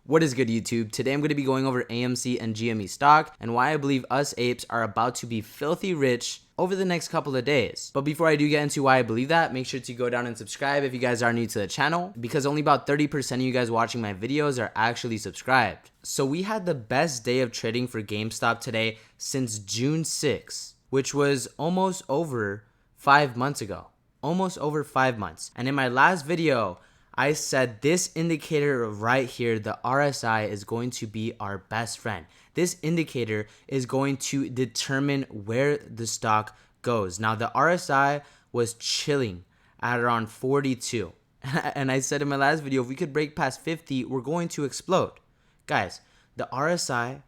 What is good, YouTube? Today I'm going to be going over AMC and GME stock and why I believe us apes are about to be filthy rich over the next couple of days. But before I do get into why I believe that, make sure to go down and subscribe if you guys are new to the channel, because only about 30% of you guys watching my videos are actually subscribed. So we had the best day of trading for GameStop today since June 6th, which was almost over 5 months ago. Almost over 5 months. And in my last video, I said this indicator right here, the RSI, is going to be our best friend. This indicator is going to determine where the stock goes. Now, the RSI was chilling at around 42. And I said in my last video, if we could break past 50, we're going to explode. Guys, the RSI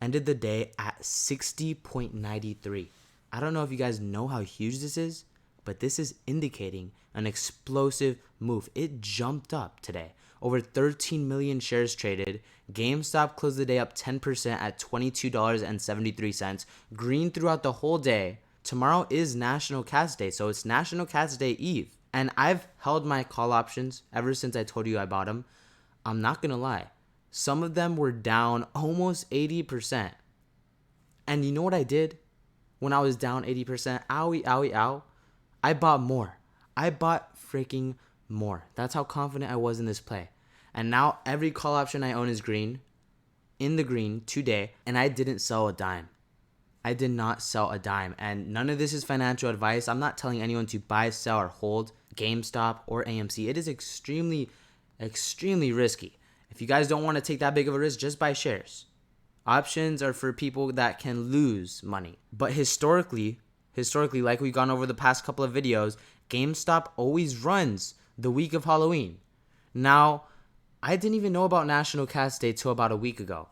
ended the day at 60.93. I don't know if you guys know how huge this is, but this is indicating an explosive move. It jumped up today. Over 13 million shares traded. GameStop closed the day up 10% at $22.73. Green throughout the whole day. Tomorrow is National Cats Day, so it's National Cats Day Eve. And I've held my call options ever since I told you I bought them. I'm not gonna lie. Some of them were down almost 80%. And you know what I did when I was down 80%? Owie, owie, ow. I bought more. I bought freaking more. That's how confident I was in this play. And now every call option I own is green, in the green today, and I didn't sell a dime. I did not sell a dime. And none of this is financial advice. I'm not telling anyone to buy, sell, or hold GameStop or AMC. It is extremely, extremely risky. If you guys don't want to take that big of a risk, just buy shares. Options are for people that can lose money. But historically, like we've gone over the past couple of videos, GameStop always runs the week of Halloween. Now, I didn't even know about National Cats Day till about a week ago.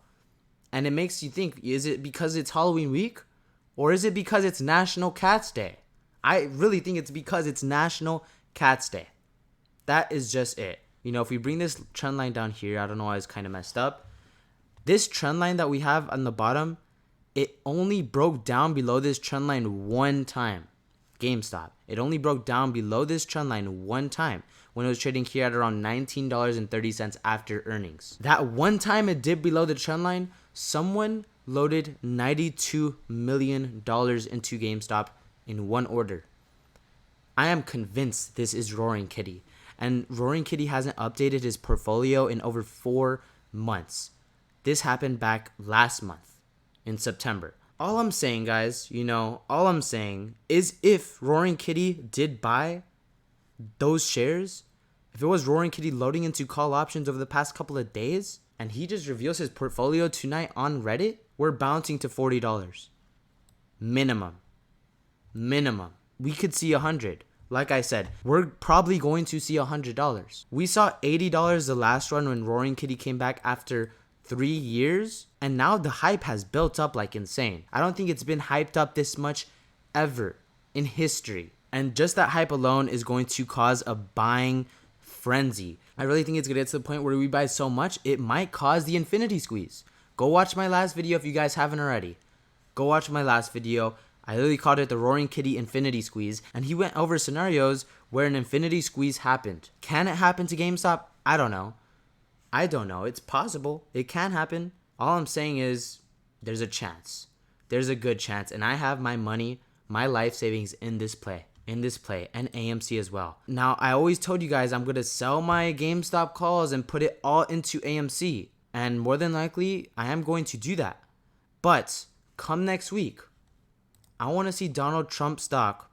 And it makes you think, is it because it's Halloween week? Or is it because it's National Cats Day? I really think it's because it's National Cats Day. That is just it. You know, if we bring this trend line down here, I don't know why it's kind of messed up. This trend line that we have on the bottom, it only broke down below this trend line one time. GameStop. It only broke down below this trend line one time when it was trading here at around $19.30 after earnings. That one time it dipped below the trend line, someone loaded $92 million into GameStop in one order. I am convinced this is Roaring Kitty. And Roaring Kitty hasn't updated his portfolio in over 4 months. This happened back last month in September. All I'm saying, guys, all I'm saying is if Roaring Kitty did buy those shares, if it was Roaring Kitty loading into call options over the past couple of days, and he just reveals his portfolio tonight on Reddit, we're bouncing to $40. Minimum. We could see $100. Like I said, we're probably going to see $100. We saw $80 the last run when Roaring Kitty came back after 3 years, and now the hype has built up like insane. I don't think it's been hyped up this much ever in history. And just that hype alone is going to cause a buying frenzy. I really think it's going to get to the point where we buy so much, it might cause the infinity squeeze. Go watch my last video if you guys haven't already. Go watch my last video. I literally called it the Roaring Kitty infinity squeeze, and he went over scenarios where an infinity squeeze happened. Can it happen to GameStop? I don't know. It's possible. It can happen. All I'm saying is there's a chance. There's a good chance. And I have my money, my life savings in this play, and AMC as well. Now, I always told you guys I'm going to sell my GameStop calls and put it all into AMC. And more than likely, I am going to do that. But come next week, I want to see Donald Trump stock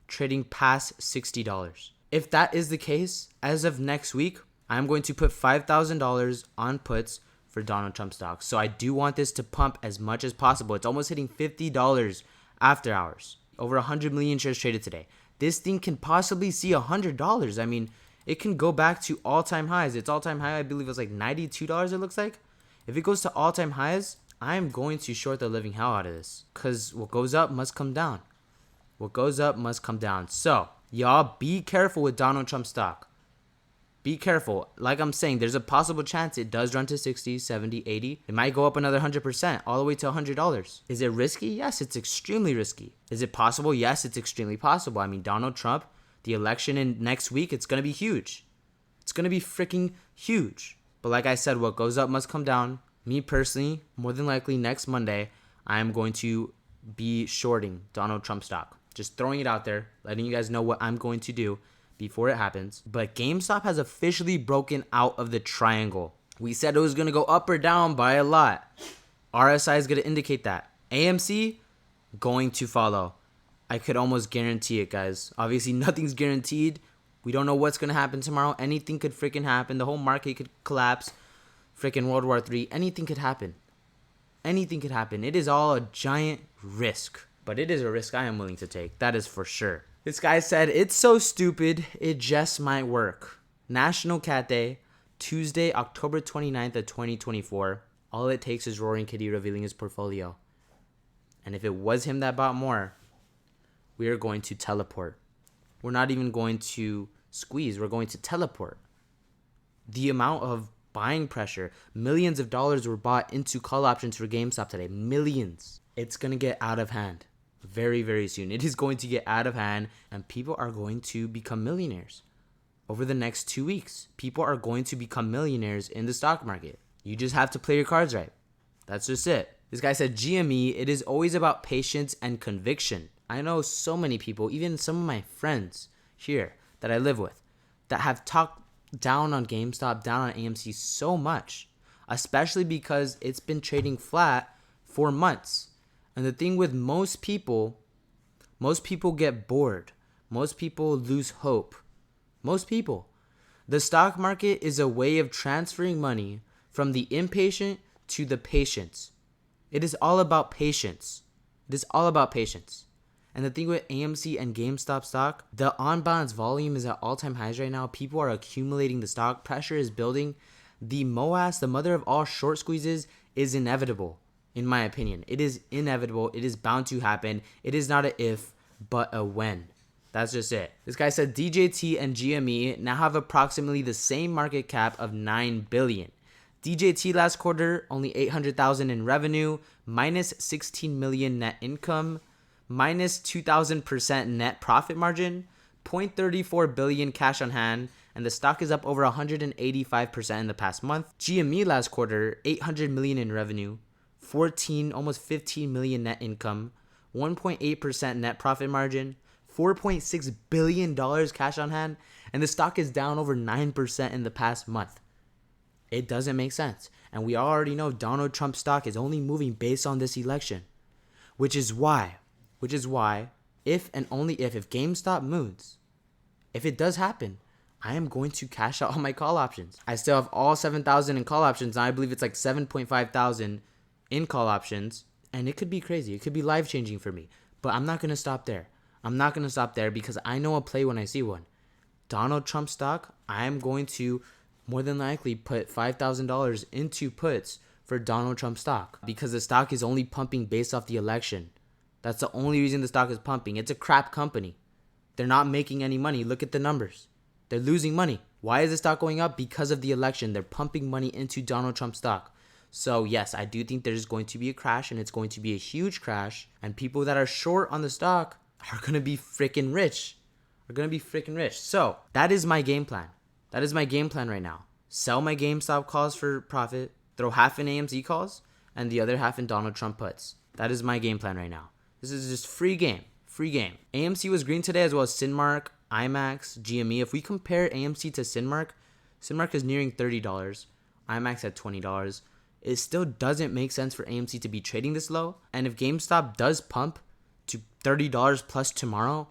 trading past $60. If that is the case, as of next week, I'm going to put $5,000 on puts for Donald Trump stocks. So I do want this to pump as much as possible. It's almost hitting $50 after hours. Over 100 million shares traded today. This thing can possibly see $100. I mean, it can go back to all-time highs. Its all-time high, I believe, was like $92, it looks like. If it goes to all-time highs, I'm going to short the living hell out of this. Because what goes up must come down. What goes up must come down. So, y'all be careful with Donald Trump stock. Be careful. Like I'm saying, there's a possible chance it does run to 60, 70, 80. It might go up another 100%, all the way to $100. Is it risky? Yes, it's extremely risky. Is it possible? Yes, it's extremely possible. I mean, Donald Trump, the election in next week, it's going to be huge. It's going to be freaking huge. But like I said, what goes up must come down. Me personally, more than likely next Monday, I am going to be shorting Donald Trump stock. Just throwing it out there, letting you guys know what I'm going to do before it happens. But GameStop has officially broken out of the triangle. We said it was going to go up or down by a lot. RSI is going to indicate that. AMC going to follow. I could almost guarantee it, guys. Obviously, nothing's guaranteed. We don't know what's going to happen tomorrow. Anything could freaking happen. The whole market could collapse. Freaking World War III. Anything could happen. Anything could happen. It is all a giant risk. But it is a risk I am willing to take. That is for sure. This guy said, it's so stupid, it just might work. National Cat Day, Tuesday, October 29th of 2024. All it takes is Roaring Kitty revealing his portfolio. And if it was him that bought more, we are going to teleport. We're not even going to squeeze. We're going to teleport. The amount of buying pressure, millions of dollars were bought into call options for GameStop today. Millions. It's going to get out of hand very, very soon. It is going to get out of hand, and people are going to become millionaires. Over the next 2 weeks, people are going to become millionaires in the stock market. You just have to play your cards right. That's just it. This guy said, GME, it is always about patience and conviction. I know so many people, even some of my friends here that I live with, that have talked down on GameStop, down on AMC so much, especially because it's been trading flat for months. And the thing with most people get bored. Most people lose hope. Most people. The stock market is a way of transferring money from the impatient to the patient. It is all about patience. It is all about patience. And the thing with AMC and GameStop stock, the on-balance volume is at all-time highs right now. People are accumulating the stock. Pressure is building. The Moass, the mother of all short squeezes, is inevitable, in my opinion. It is inevitable. It is bound to happen. It is not a if, but a when. That's just it. This guy said DJT and GME now have approximately the same market cap of $9 billion. DJT last quarter, only $800,000 in revenue, minus $16 million net income, minus 2,000% net profit margin, 0.34 billion cash on hand, and the stock is up over 185% in the past month. GME last quarter, $800 million in revenue, almost 15 million net income, 1.8% net profit margin, $4.6 billion cash on hand, and the stock is down over 9% in the past month. It doesn't make sense. And we already know Donald Trump stock is only moving based on this election, which is why, if and only if GameStop moves, if it does happen, I am going to cash out all my call options. I still have all 7,000 in call options, and I believe it's like 7,500 in call options, and it could be crazy. It could be life-changing for me, but I'm not going to stop there. I'm not going to stop there because I know a play when I see one. Donald Trump stock, I am going to more than likely put $5,000 into puts for Donald Trump stock because the stock is only pumping based off the election. That's the only reason the stock is pumping. It's a crap company. They're not making any money. Look at the numbers. They're losing money. Why is the stock going up? Because of the election. They're pumping money into Donald Trump stock. So yes, I do think there's going to be a crash, and it's going to be a huge crash. And people that are short on the stock are going to be freaking rich. So that is my game plan. That is my game plan right now. Sell my GameStop calls for profit, throw half in AMC calls, and the other half in Donald Trump puts. That is my game plan right now. This is just free game. AMC was green today, as well as Cinemark, IMAX, GME. If we compare AMC to Cinemark is nearing $30. IMAX at $20. It still doesn't make sense for AMC to be trading this low. And if GameStop does pump to $30 plus tomorrow,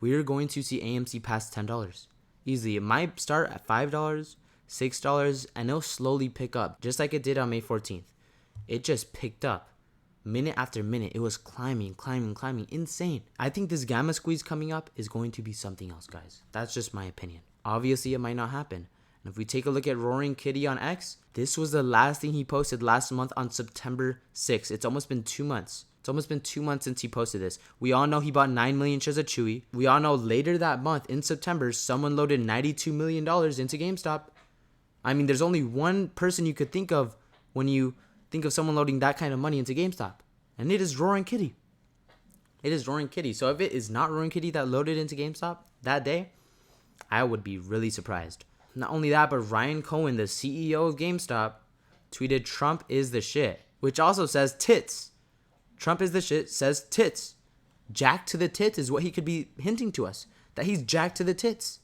we are going to see AMC pass $10 easily. It might start at $5, $6, and it'll slowly pick up, just like it did on May 14th. It just picked up. Minute after minute, it was climbing. Insane. I think this gamma squeeze coming up is going to be something else, guys. That's just my opinion. Obviously, it might not happen. And if we take a look at Roaring Kitty on X, this was the last thing he posted last month on September 6th. It's almost been 2 months. It's almost been 2 months since he posted this. We all know he bought 9 million shares of Chewy. We all know later that month, in September, someone loaded $92 million into GameStop. I mean, there's only one person you could think of when you think of someone loading that kind of money into GameStop. And it is Roaring Kitty. So if it is not Roaring Kitty that loaded into GameStop that day, I would be really surprised. Not only that, but Ryan Cohen, the CEO of GameStop, tweeted Trump is the shit, which also says tits. Trump is the shit says tits. Jack to the tits is what he could be hinting to us, that he's Jack to the tits.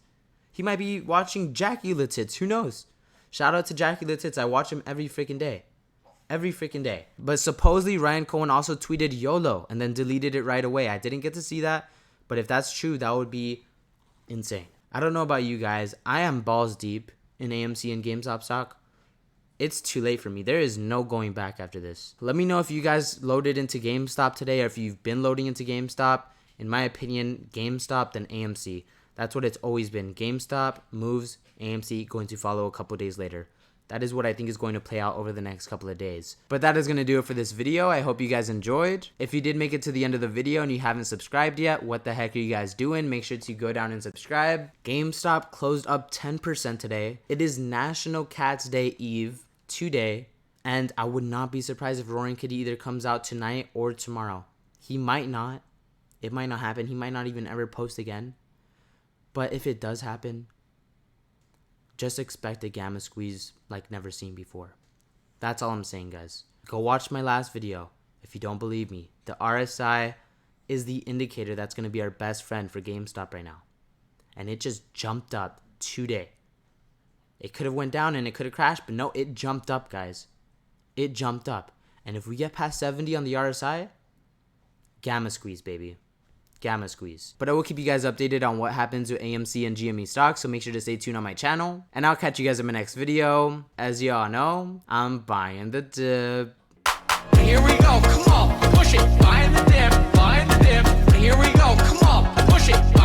He might be watching Jackie the Tits, who knows? Shout out to Jackie the Tits. I watch him every freaking day. Every freaking day. But supposedly Ryan Cohen also tweeted YOLO and then deleted it right away. I didn't get to see that, but if that's true, that would be insane. I don't know about you guys. I am balls deep in AMC and GameStop stock. It's too late for me. There is no going back after this. Let me know if you guys loaded into GameStop today or if you've been loading into GameStop. In my opinion, GameStop then AMC. That's what it's always been. GameStop moves, AMC going to follow a couple days later. That is what I think is going to play out over the next couple of days. But that is going to do it for this video. I hope you guys enjoyed. If you did make it to the end of the video and you haven't subscribed yet, what the heck are you guys doing? Make sure to go down and subscribe. GameStop closed up 10% today. It is National Cats Day Eve today. And I would not be surprised if Roaring Kitty either comes out tonight or tomorrow. He might not. It might not happen. He might not even ever post again. But if it does happen, just expect a gamma squeeze like never seen before. That's all I'm saying, guys. Go watch my last video if you don't believe me. The RSI is the indicator that's going to be our best friend for GameStop right now. And it just jumped up today. It could have went down and it could have crashed, but no, it jumped up, guys. It jumped up. And if we get past 70 on the RSI, gamma squeeze, baby. Gamma squeeze. But I will keep you guys updated on what happens with AMC and GME stocks, so make sure to stay tuned on my channel. And I'll catch you guys in my next video. As y'all know, I'm buying the dip. Here we go, come on, push it, buying the dip, here we go, come on, push it.